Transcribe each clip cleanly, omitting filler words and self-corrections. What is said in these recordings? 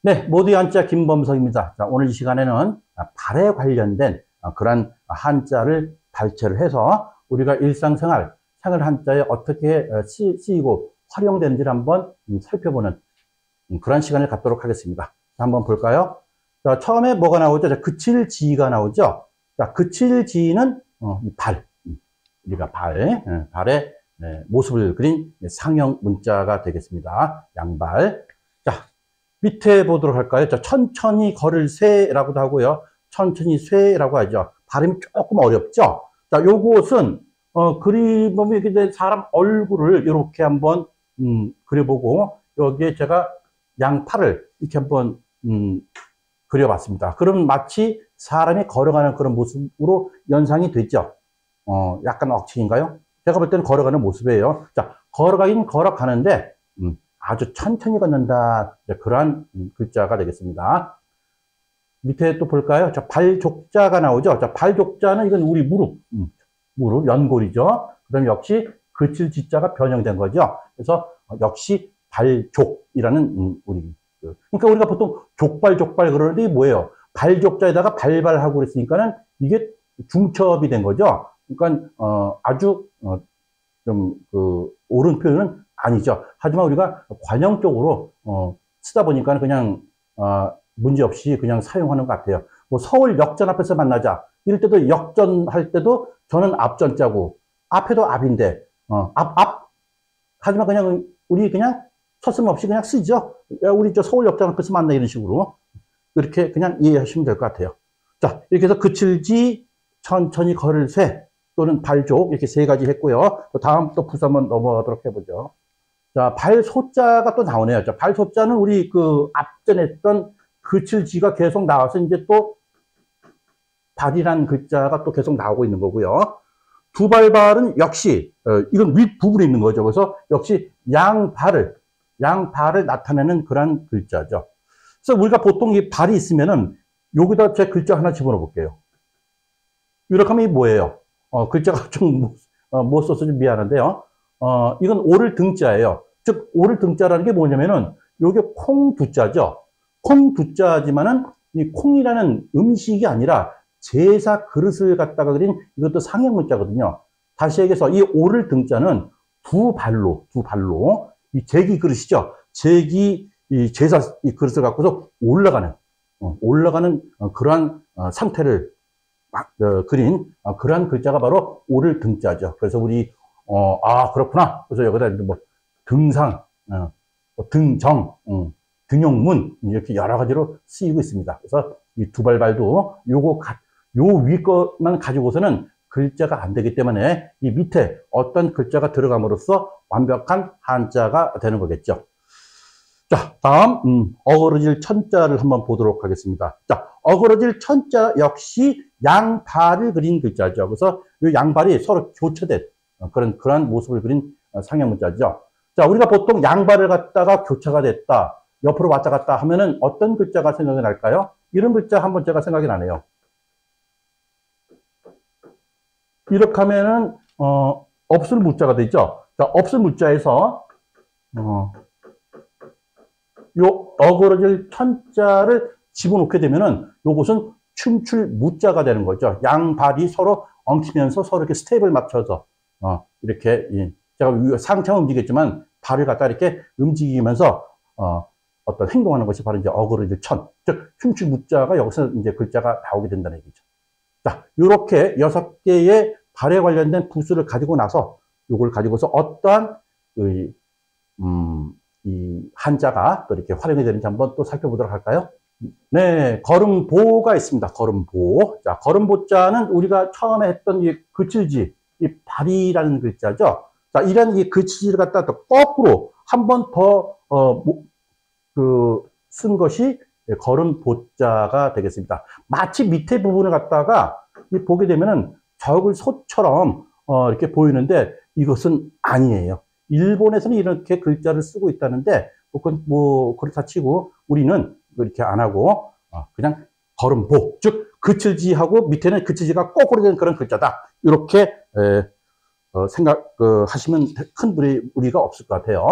네, 모두의 한자 김범석입니다. 자, 오늘 이 시간에는 발에 관련된 그런 한자를 발췌를 해서 우리가 일상생활, 생활 한자에 어떻게 쓰이고 활용되는지를 한번 살펴보는 그런 시간을 갖도록 하겠습니다. 자, 한번 볼까요? 자, 처음에 뭐가 나오죠? 자, 그칠지가 나오죠? 자, 그칠지는 이 발, 우리가 발의 모습을 그린 상형 문자가 되겠습니다. 양발. 자, 밑에 보도록 할까요? 자, 천천히 걸을 새라고도 하고요. 천천히 쇠라고 하죠. 발음이 조금 어렵죠? 자, 요것은, 그림 보면 이렇게 사람 얼굴을 이렇게 한번, 그려보고, 여기에 제가 양팔을 이렇게 한번, 그려봤습니다. 그럼 마치 사람이 걸어가는 그런 모습으로 연상이 됐죠? 약간 억측인가요? 제가 볼 때는 걸어가는 모습이에요. 자, 걸어가긴 걸어가는데, 아주 천천히 걷는다. 그러한 글자가 되겠습니다. 밑에 또 볼까요? 자, 발족자가 나오죠. 자, 발족자는 이건 우리 무릎, 연골이죠. 그럼 역시 그칠 지자가 변형된 거죠. 그래서 역시 발족이라는 그러니까 우리가 보통 족발 그러는데 이게 뭐예요? 발족자에다가 발발하고 그랬으니까는 이게 중첩이 된 거죠. 그러니까 아주 좀 옳은 표현은 아니죠. 하지만 우리가 관용적으로 쓰다 보니까 그냥 문제없이 그냥 사용하는 것 같아요. 뭐 서울 역전 앞에서 만나자 이럴 때도 역전할 때도 저는 앞전자고 앞에도 앞인데 앞 하지만 그냥 우리 그냥 서슴없이 그냥 쓰죠. 야, 우리 저 서울 역전 앞에서 만나 이런 식으로 이렇게 그냥 이해하시면 될 것 같아요. 자, 이렇게 해서 그칠지, 천천히 걸을 새 또는 발족 이렇게 세 가지 했고요. 또 다음 또 부서 한번 넘어가도록 해보죠. 자, 발소자가 또 나오네요. 자, 발소자는 우리 앞전에 했던 그칠지가 계속 나와서 이제 또 발이라는 글자가 또 계속 나오고 있는 거고요. 두발발은 역시 이건 윗부분에 있는 거죠. 그래서 역시 양발을 나타내는 그런 글자죠. 그래서 우리가 보통 이 발이 있으면은 여기다 제 글자 하나 집어넣어 볼게요. 이렇게 하면 이게 뭐예요? 글자가 좀 못 써서 좀 미안한데요. 이건 오를 등자예요. 즉, 오를 등자라는 게 뭐냐면은, 요게 콩두자죠. 콩두자지만은, 이 콩이라는 음식이 아니라 제사 그릇을 갖다가 그린 이것도 상형 문자거든요. 다시 얘기해서 이 오를 등자는 두 발로, 이 제기 그릇이죠. 이 제사 이 그릇을 갖고서 올라가는 그러한 상태를 그린 그러한 글자가 바로 오를 등자죠. 그래서 우리 그렇구나. 그래서 여기다 뭐 등상, 등정, 등용문 이렇게 여러 가지로 쓰이고 있습니다. 그래서 이 두발발도 요 위 것만 가지고서는 글자가 안 되기 때문에 이 밑에 어떤 글자가 들어감으로써 완벽한 한자가 되는 거겠죠. 자, 다음 어그러질 천자를 한번 보도록 하겠습니다. 자, 어그러질 천자 역시 양발을 그린 글자죠. 그래서 이 양발이 서로 교차된 그런 모습을 그린 상형 문자죠. 자, 우리가 보통 양발을 갖다가 교차가 됐다, 옆으로 왔다 갔다 하면은 어떤 글자가 생각이 날까요? 이런 글자 한번 제가 생각이 나네요. 이렇게 하면은 없을 무자가 되죠. 자, 없을 무자에서 요 어그러질 천자를 집어넣게 되면은 요것은 춤출 무자가 되는 거죠. 양발이 서로 엉키면서 서로 이렇게 스텝을 맞춰서 이렇게 제가 상체는 움직였지만 발을 갖다 이렇게 움직이면서 어떤 행동하는 것이 바로 이제 어그러질 천, 즉 춤출 무자가 여기서 이제 글자가 나오게 된다는 얘기죠. 자, 요렇게 6개의 발에 관련된 부수를 가지고 나서 요걸 가지고서 어떠한 이 한자가 또 이렇게 활용이 되는지 한번 또 살펴보도록 할까요? 네, 걸음보가 있습니다. 걸음보. 자, 걸음보자는 우리가 처음에 했던 이 그칠지, 이 발이라는 글자죠. 자, 이런 이 그칠지를 갖다 또 거꾸로 한 번 더, 쓴 것이 걸음보자가 되겠습니다. 마치 밑에 부분을 갖다가 보게 되면은 적을 소처럼 이렇게 보이는데 이것은 아니에요. 일본에서는 이렇게 글자를 쓰고 있다는데, 그건 뭐, 그렇다 치고, 우리는 이렇게 안 하고, 그냥 걸음보, 즉, 그칠지하고 밑에는 그칠지가 거꾸로 된 그런 글자다. 이렇게, 하시면 큰 무리가 없을 것 같아요.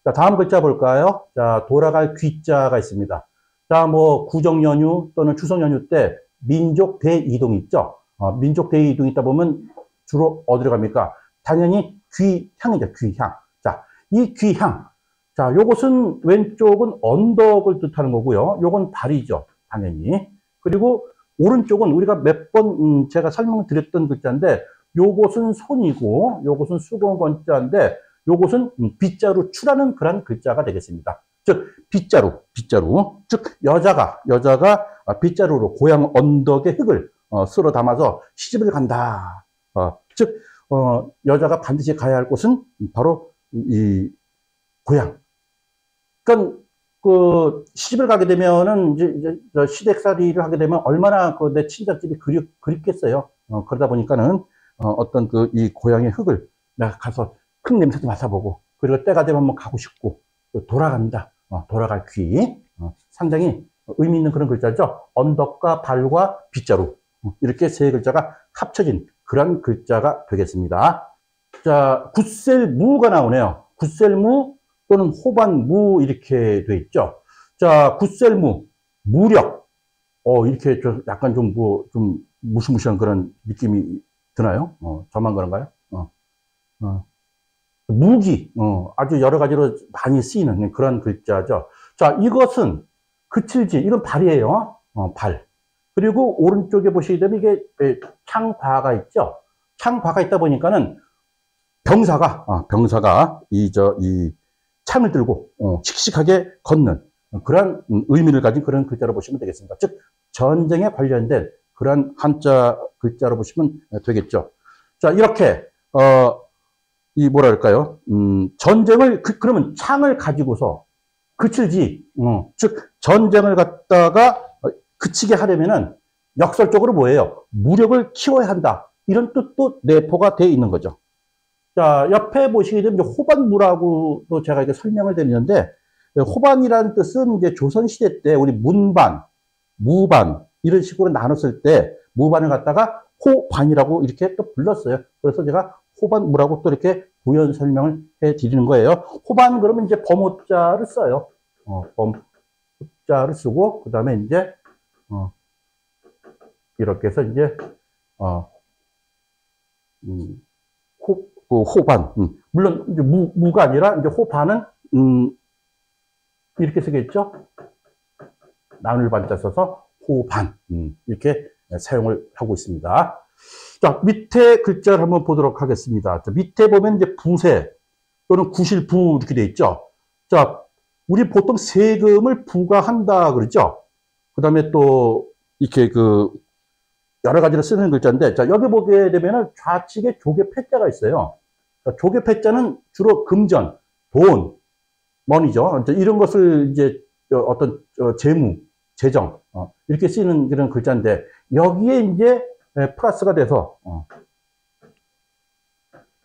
자, 다음 글자 볼까요? 자, 돌아갈 귀자가 있습니다. 자, 뭐, 구정연휴 또는 추석연휴 때 민족 대이동 있죠? 민족 대이동 있다 보면 주로 어디로 갑니까? 당연히 귀향이죠, 귀향. 자, 이 귀향. 자, 요것은 왼쪽은 언덕을 뜻하는 거고요. 요건 발이죠, 당연히. 그리고 오른쪽은 우리가 몇 번 제가 설명드렸던 글자인데 요것은 손이고 요것은 수공건자인데 요것은 빗자루 추라는 그런 글자가 되겠습니다. 즉 빗자루 즉 여자가 빗자루로 고향 언덕의 흙을 쓸어 담아서 시집을 간다. 즉 여자가 반드시 가야 할 곳은 바로 이 고향. 그러니까 그 시집을 가게 되면은 이제 시댁살이를 하게 되면 얼마나 그 내 친정집이 그립겠어요. 그러다 보니까는 어떤 그 이 고향의 흙을 내가 가서 흙 냄새도 맡아보고 그리고 때가 되면 한번 가고 싶고 또 돌아간다. 돌아갈 귀. 상당히 의미 있는 그런 글자죠. 언덕과 발과 빗자루. 이렇게 세 글자가 합쳐진 그런 글자가 되겠습니다. 자, 굿셀무가 나오네요. 굿셀무 또는 호반무 이렇게 돼 있죠. 자, 굿셀무, 무력. 이렇게 좀 약간 좀 무시무시한 그런 느낌이 드나요? 저만 그런가요? 무기, 아주 여러 가지로 많이 쓰이는 그런 글자죠. 자, 이것은 그칠지, 이건 발이에요. 발. 그리고 오른쪽에 보시게 되면 이게 창바가 있죠. 창바가 있다 보니까는 병사가 이 창을 들고 씩씩하게 걷는 그런 의미를 가진 그런 글자로 보시면 되겠습니다. 즉 전쟁에 관련된 그런 한자 글자로 보시면 되겠죠. 자, 이렇게 이 뭐랄까요? 전쟁을 그러면 창을 가지고서 그칠지, 즉 전쟁을 갖다가 그치게 하려면은 역설적으로 뭐예요? 무력을 키워야 한다. 이런 뜻도 내포가 되어 있는 거죠. 자, 옆에 보시게 되면 호반무라고도 제가 이렇게 설명을 드리는데, 호반이라는 뜻은 이제 조선시대 때 우리 문반, 무반, 이런 식으로 나눴을 때, 무반을 갖다가 호반이라고 이렇게 또 불렀어요. 그래서 제가 호반무라고 또 이렇게 부연 설명을 해 드리는 거예요. 호반 그러면 이제 범호자를 써요. 범호자를 쓰고, 그 다음에 이제, 이렇게 해서 이제, 호반. 물론, 이제 무가 아니라, 이제 호반은, 이렇게 쓰겠죠? 나눌 반자 써서 호반. 이렇게 사용을 하고 있습니다. 자, 밑에 글자를 한번 보도록 하겠습니다. 자, 밑에 보면 이제 부세 또는 구실부 이렇게 돼 있죠? 자, 우리 보통 세금을 부과한다 그러죠? 그 다음에 또, 이렇게 여러 가지로 쓰는 글자인데, 자, 여기 보게 되면은 좌측에 조개 패자가 있어요. 조개 패자는 주로 금전, 돈, 머니죠. 이런 것을 이제 어떤 재무, 재정, 이렇게 쓰이는 그런 글자인데, 여기에 이제 플러스가 돼서,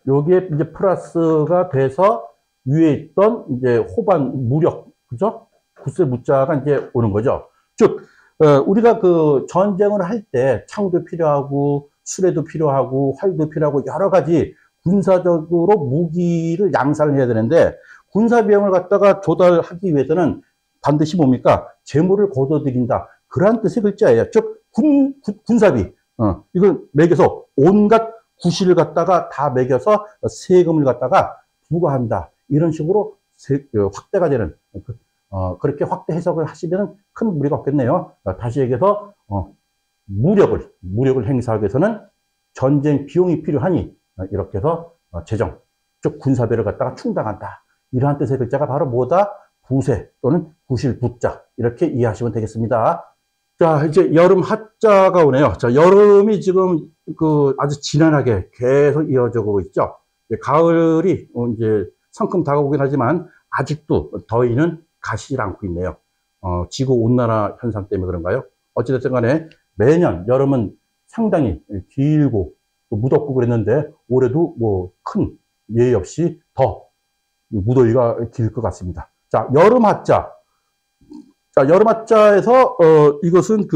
여기에 이제 플러스가 돼서 위에 있던 이제 호반, 무력, 그죠? 굿세 무자가 이제 오는 거죠. 즉, 우리가 전쟁을 할 때 창도 필요하고, 수레도 필요하고, 활도 필요하고, 여러 가지 군사적으로 무기를 양산을 해야 되는데, 군사 비용을 갖다가 조달하기 위해서는 반드시 뭡니까? 재물을 거둬들인다. 그러한 뜻의 글자예요. 즉, 군사비. 이걸 매겨서 온갖 구실을 갖다가 다 매겨서 세금을 갖다가 부과한다. 이런 식으로 확대가 되는, 그렇게 확대 해석을 하시면 큰 무리가 없겠네요. 다시 얘기해서, 무력을 행사하기 위해서는 전쟁 비용이 필요하니, 이렇게 해서 재정, 즉 군사비를 갖다가 충당한다. 이러한 뜻의 글자가 바로 뭐다? 부세 또는 구실 부자. 이렇게 이해하시면 되겠습니다. 자, 이제 여름 하자가 오네요. 자, 여름이 지금 아주 진한하게 계속 이어져 오고 있죠. 가을이 이제 성큼 다가오긴 하지만 아직도 더위는 가시질 않고 있네요. 지구 온난화 현상 때문에 그런가요? 어찌됐든 간에 매년 여름은 상당히 길고 또 무덥고 그랬는데 올해도 뭐 큰 예의 없이 더 무더위가 길 것 같습니다. 자, 여름 하자. 자, 여름 하자에서 이것은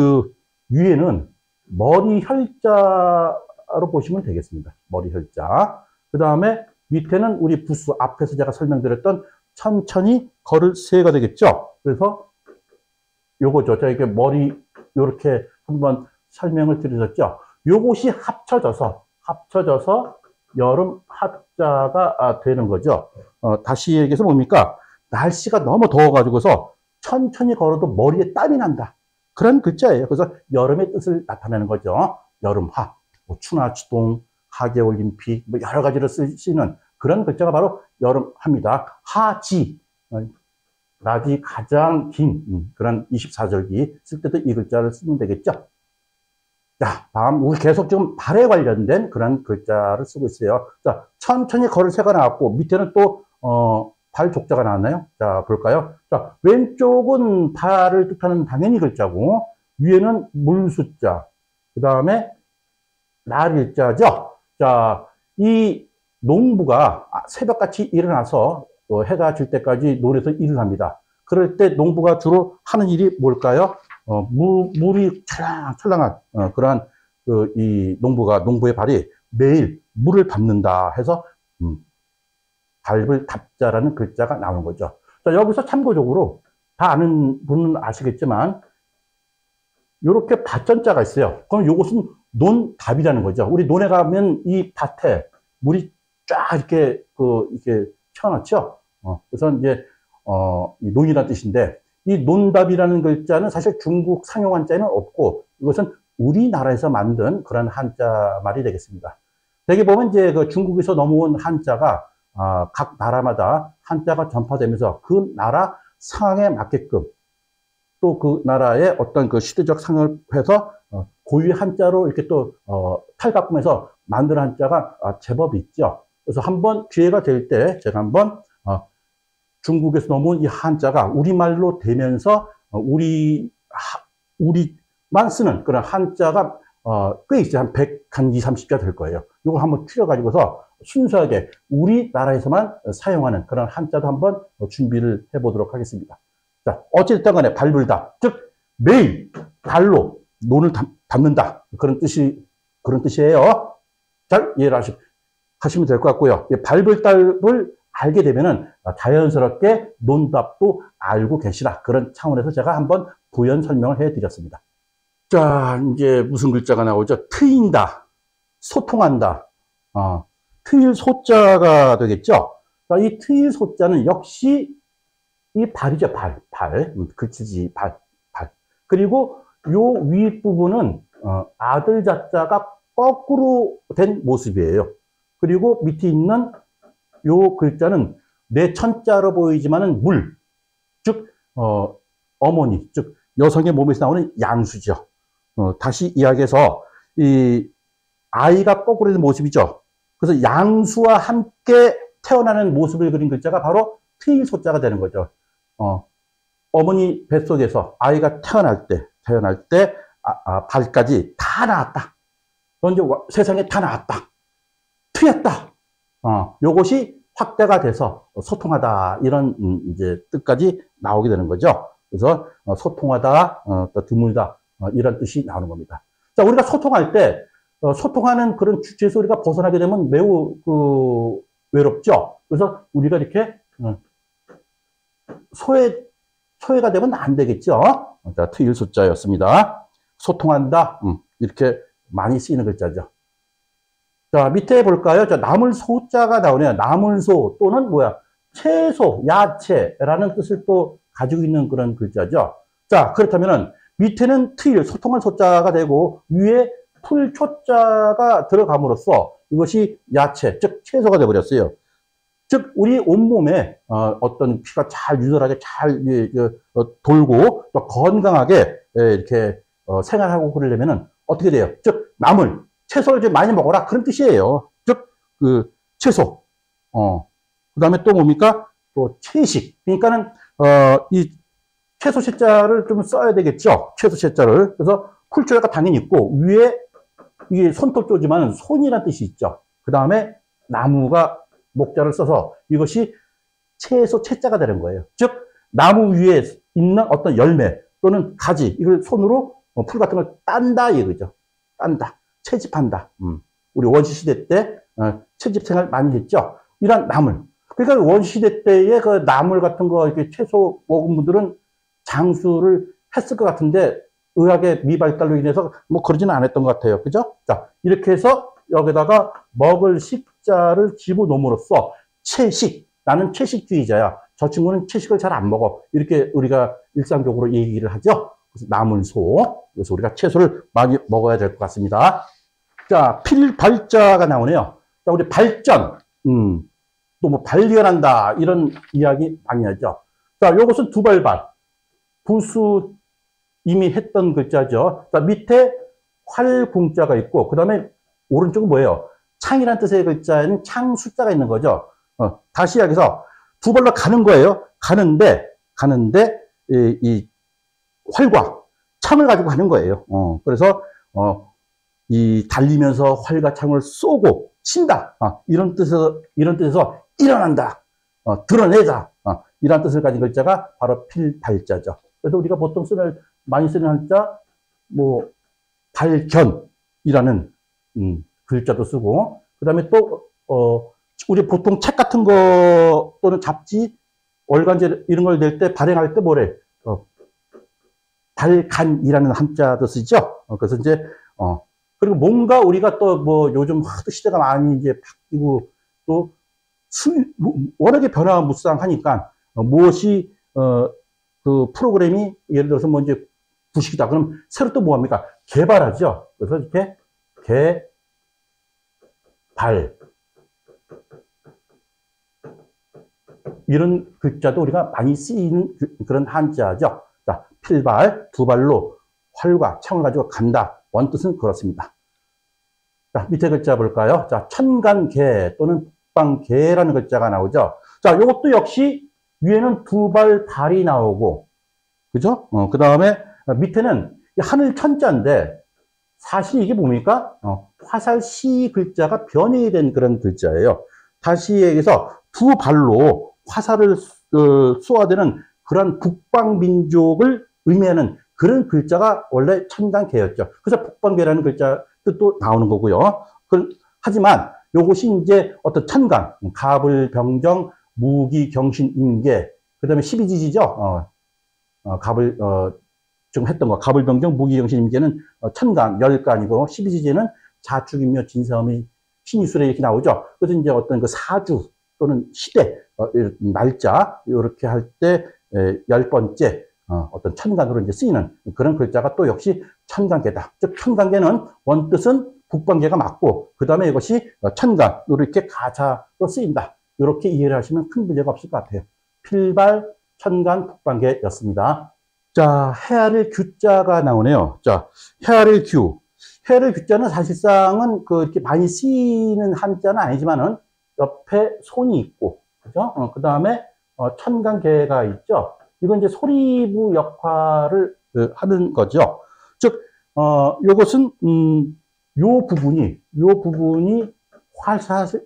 위에는 머리 혈자로 보시면 되겠습니다. 머리 혈자. 그 다음에 밑에는 우리 부수 앞에서 제가 설명드렸던 천천히 걸을 새가 되겠죠. 그래서 요거죠. 저에게 머리 요렇게 한번 설명을 드렸었죠. 요것이 합쳐져서 여름 하자가 되는 거죠. 다시 얘기해서 뭡니까? 날씨가 너무 더워가지고서 천천히 걸어도 머리에 땀이 난다. 그런 글자예요. 그래서 여름의 뜻을 나타내는 거죠. 여름하, 뭐 추나추동, 하계올림픽, 뭐 여러 가지로 쓰시는 그런 글자가 바로 여름합니다. 하지, 낮이 가장 긴 그런 24절기 쓸 때도 이 글자를 쓰면 되겠죠. 자, 다음 우리 계속 지금 발에 관련된 그런 글자를 쓰고 있어요. 자, 천천히 걸을 새가 나왔고 밑에는 또 발 족자가 나왔나요? 자, 볼까요? 자, 왼쪽은 발을 뜻하는 당연히 글자고 위에는 물숫자, 그 다음에 날일자죠. 자, 이 농부가 새벽같이 일어나서 해가 질 때까지 논에서 일을 합니다. 그럴 때 농부가 주로 하는 일이 뭘까요? 물이 찰랑찰랑한 그러한 농부의 발이 매일 물을 밟는다 해서 밟을 답자라는 글자가 나오는 거죠. 자, 여기서 참고적으로 다 아는 분은 아시겠지만 이렇게 밭전자가 있어요. 그럼 이것은 논답이라는 거죠. 우리 논에 가면 이 밭에 물이 쫙 이렇게 이렇게 튀어나왔죠. 그래서 이제 이 논이라는 뜻인데 이 논답이라는 글자는 사실 중국 상용 한자에는 없고 이것은 우리나라에서 만든 그런 한자 말이 되겠습니다. 대개 보면 이제 그 중국에서 넘어온 한자가 각 나라마다 한자가 전파되면서 그 나라 상황에 맞게끔 또 그 나라의 어떤 그 시대적 상을 해서 고유 한자로 이렇게 또 탈바꿈해서 만든 한자가 제법 있죠. 그래서 한번 기회가 될 때 제가 한번 중국에서 넘어온 이 한자가 우리말로 되면서 우리만 쓰는 그런 한자가 꽤 있어요. 한 100, 한 20, 30자 될 거예요. 이거 한번 추려가지고서 순수하게 우리나라에서만 사용하는 그런 한자도 한번 준비를 해보도록 하겠습니다. 자, 어쨌든 간에 밟을다. 즉, 매일 발로 논을 밟는다. 그런 뜻이에요. 잘 이해를 하시면 될 것 같고요. 밟을 답을 알게 되면은 자연스럽게 논답도 알고 계시라. 그런 차원에서 제가 한번 부연 설명을 해 드렸습니다. 자, 이제 무슨 글자가 나오죠? 트인다, 소통한다. 트일 소자가 되겠죠? 자, 이 트일 소자는 역시 이 발이죠, 발. 글치지, 발. 그리고 요 윗부분은, 아들 자자가 거꾸로 된 모습이에요. 그리고 밑에 있는 요 글자는 내 천자로 보이지만은 물. 즉, 어머니. 즉, 여성의 몸에서 나오는 양수죠. 다시 이야기해서, 이 아이가 거꾸로 된 모습이죠. 그래서 양수와 함께 태어나는 모습을 그린 글자가 바로 트일 소자가 되는 거죠. 어머니 뱃속에서 아이가 태어날 때 발까지 다 나왔다. 이제 세상에 다 나왔다. 트였다. 요것이 확대가 돼서 소통하다. 이런 이제 뜻까지 나오게 되는 거죠. 그래서 소통하다, 또 드물다. 이런 뜻이 나오는 겁니다. 자, 우리가 소통할 때 소통하는 그런 주체에서 우리가 벗어나게 되면 매우 외롭죠. 그래서 우리가 이렇게 소외가 되면 안 되겠죠. 자, 트일 숫자였습니다. 소통한다. 이렇게 많이 쓰이는 글자죠. 자, 밑에 볼까요? 자, 나물소자가 나오네요. 나물소 또는 채소, 야채라는 뜻을 또 가지고 있는 그런 글자죠. 자, 그렇다면은 밑에는 트일, 소통할 소자가 되고 위에 풀초자가 들어감으로써 이것이 야채, 즉 채소가 되어버렸어요. 즉 우리 온몸에 어떤 피가 잘 유혈하게 잘 돌고 또 건강하게 이렇게 생활하고 그러려면은 어떻게 돼요? 즉 나물, 채소를 좀 많이 먹어라 그런 뜻이에요. 즉 그 채소. 그다음에 또 뭡니까? 또 채식. 그러니까는 이 채소 채자를 좀 써야 되겠죠. 채소 채자를. 그래서 풀초자가 당연히 있고 위에 이게 손톱조지만 손이라는 뜻이 있죠. 그다음에 나무가 목자를 써서 이것이 채소 채자가 되는 거예요. 즉 나무 위에 있는 어떤 열매 또는 가지 이걸 손으로 풀 같은 걸 딴다 이거죠. 딴다. 채집한다. 우리 원시 시대 때 채집 생활 많이 했죠. 이런 나물. 그러니까 원시대 때의 그 나물 같은 거, 이렇게 채소 먹은 분들은 장수를 했을 것 같은데, 의학의 미발달로 인해서 뭐 그러지는 않았던 것 같아요. 그죠? 자, 이렇게 해서 여기다가 먹을 식자를 집어넣음으로써 채식, 나는 채식주의자야. 저 친구는 채식을 잘 안 먹어. 이렇게 우리가 일상적으로 얘기를 하죠. 그래서 남은 소. 그래서 우리가 채소를 많이 먹어야 될 것 같습니다. 자, 필발자가 나오네요. 자, 우리 발전. 또 뭐 발견한다. 이런 이야기 많이 하죠. 자, 요것은 두발발. 부수 이미 했던 글자죠. 자, 밑에 활궁자가 있고, 그 다음에 오른쪽은 뭐예요? 창이란 뜻의 글자에는 창 숫자가 있는 거죠. 다시 이야기해서 두 발로 가는 거예요. 가는데, 이 활과 창을 가지고 가는 거예요. 그래서, 이 달리면서 활과 창을 쏘고 친다. 이런 뜻에서 일어난다. 드러내자. 이런 뜻을 가진 글자가 바로 필발자죠. 그래서 우리가 보통 많이 쓰는 한자, 뭐, 발견이라는, 글자도 쓰고, 그 다음에 또, 우리 보통 책 같은 거 또는 잡지, 월간지 이런 걸 낼 때, 발행할 때 뭐래? 발간이라는 한자도 쓰죠. 그래서 이제, 그리고 뭔가 우리가 또 뭐 요즘 하도 시대가 많이 이제 바뀌고 또 워낙에 변화가 무쌍하니까 무엇이, 그 프로그램이 예를 들어서 뭐 이제 부식이다. 그럼 새로 또 뭐 합니까? 개발하죠. 그래서 이렇게 개발. 이런 글자도 우리가 많이 쓰이는 그런 한자죠. 자, 필발, 두 발로 활과 창을 가지고 간다. 원뜻은 그렇습니다. 자, 밑에 글자 볼까요? 자, 천간개 또는 북방개라는 글자가 나오죠. 자, 이것도 역시 위에는 두 발, 발이 나오고, 그죠? 그 다음에 밑에는 하늘 천자인데, 사실 이게 뭡니까? 화살시 글자가 변형이 된 그런 글자예요. 다시 얘기해서 두 발로 화살을 쏘아대는 그런 북방민족을 의미하는 그런 글자가 원래 천간개였죠. 그래서 북방개라는 글자 뜻도 나오는 거고요. 하지만 요것이 이제 어떤 천간, 갑을, 병정, 무기, 경신, 임계, 그 다음에 12지지죠. 갑을, 지금 했던 거, 갑을, 병정, 무기, 경신, 임계는 천간, 열간이고, 12지지는 자축인묘, 진사음이, 신유술에 이렇게 나오죠. 그래서 이제 어떤 그 사주 또는 시대, 날짜, 이렇게 할 때, 10번째, 어떤 천간으로 이제 쓰이는 그런 글자가 또 역시 천간계다. 즉, 천간계는 원뜻은 북방계가 맞고, 그 다음에 이것이 천간으로 이렇게 가사로 쓰인다. 이렇게 이해를 하시면 큰 문제가 없을 것 같아요. 필발, 천간, 북방계였습니다. 자, 헤아릴 규자가 나오네요. 자, 헤아릴 규. 헤아릴 규자는 사실상은 이렇게 많이 쓰이는 한자는 아니지만은 옆에 손이 있고, 그죠? 그 다음에 천간계가 있죠. 이건 이제 소리부 역할을 하는 거죠. 즉, 요것은, 요 부분이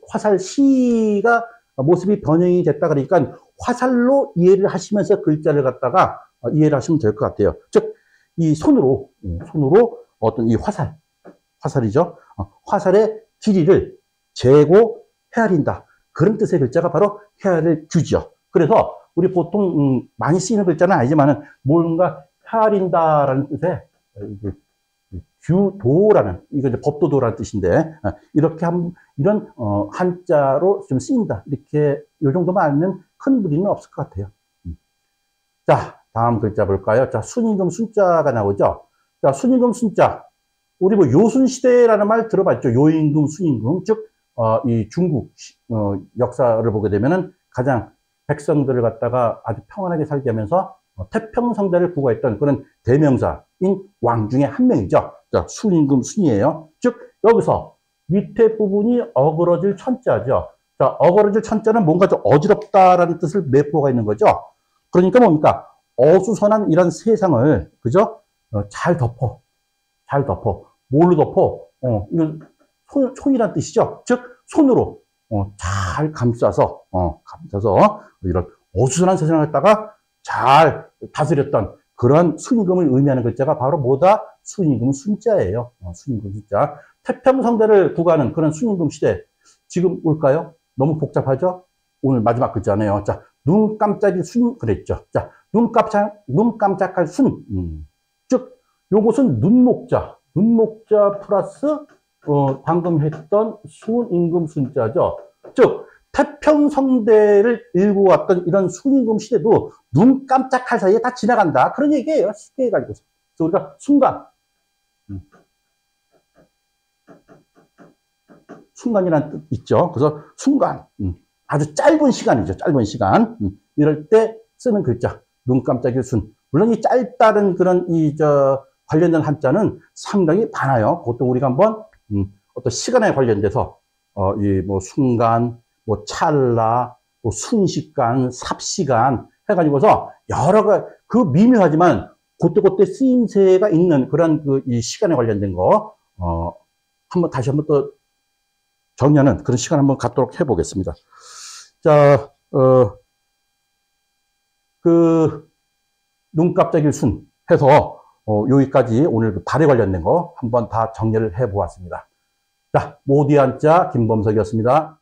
화살시가 모습이 변형이 됐다 그러니까 화살로 이해를 하시면서 글자를 갖다가 이해를 하시면 될 것 같아요. 즉, 이 손으로 어떤 이 화살이죠. 화살의 길이를 재고 헤아린다. 그런 뜻의 글자가 바로 헤아릴 규죠. 그래서 우리 보통 많이 쓰이는 글자는 아니지만은 뭔가 헤아린다라는 뜻의 규도라는, 이거 이제 법도도라는 뜻인데, 이렇게 이런 한자로 좀 쓰인다. 이렇게 요 정도만 알면 큰 무리는 없을 것 같아요. 자, 다음 글자 볼까요? 자, 순임금 순자가 나오죠. 자, 순임금 순자. 우리 뭐 요순시대라는 말 들어봤죠? 요임금, 순임금. 즉, 이 중국 역사를 보게 되면은 가장 백성들을 갖다가 아주 평안하게 살게 하면서 태평성대를 구가했던 그런 대명사인 왕 중에 한 명이죠. 자, 순임금 순이에요. 즉, 여기서 밑에 부분이 어그러질 천자죠. 자, 어그러질 천자는 뭔가 좀 어지럽다라는 뜻을 내포가 있는 거죠. 그러니까 뭡니까? 어수선한 이런 세상을, 그죠? 잘 덮어. 뭘로 덮어? 이건 손이란 뜻이죠. 즉, 손으로, 잘 감싸서 이런 어수선한 세상을 갖다가 잘 다스렸던 그런 순임금을 의미하는 글자가 바로 뭐다? 순임금 순자예요. 순임금 순자. 태평성대를 구가하는 그런 순임금 시대. 지금 올까요? 너무 복잡하죠? 오늘 마지막 글자네요. 자, 눈 깜짝이 순 그랬죠. 자, 눈 깜짝할 순. 즉, 요것은 눈목자 플러스, 방금 했던 순임금 순자죠. 즉, 태평성대를 일고 왔던 이런 순임금 시대도 눈 깜짝할 사이에 다 지나간다. 그런 얘기예요. 쉽게 해가지고. 그래서 우리가 순간. 순간이라는 뜻 있죠. 그래서 순간. 아주 짧은 시간이죠. 짧은 시간. 이럴 때 쓰는 글자. 눈 깜짝일 순. 물론 이 짧다는 그런 관련된 한자는 상당히 많아요. 그것도 우리가 한번, 어떤 시간에 관련돼서, 순간, 찰나, 순식간, 삽시간 해가지고서 여러 가지, 그 미묘하지만 그때 쓰임새가 있는 그런 이 시간에 관련된 거, 다시 한번 또 정리하는 그런 시간 한번 갖도록 해보겠습니다. 자, 눈 깜짝일 순 해서, 여기까지 오늘 발에 관련된 거 한번 다 정리를 해 보았습니다. 자, 모디 한자 김범석이었습니다.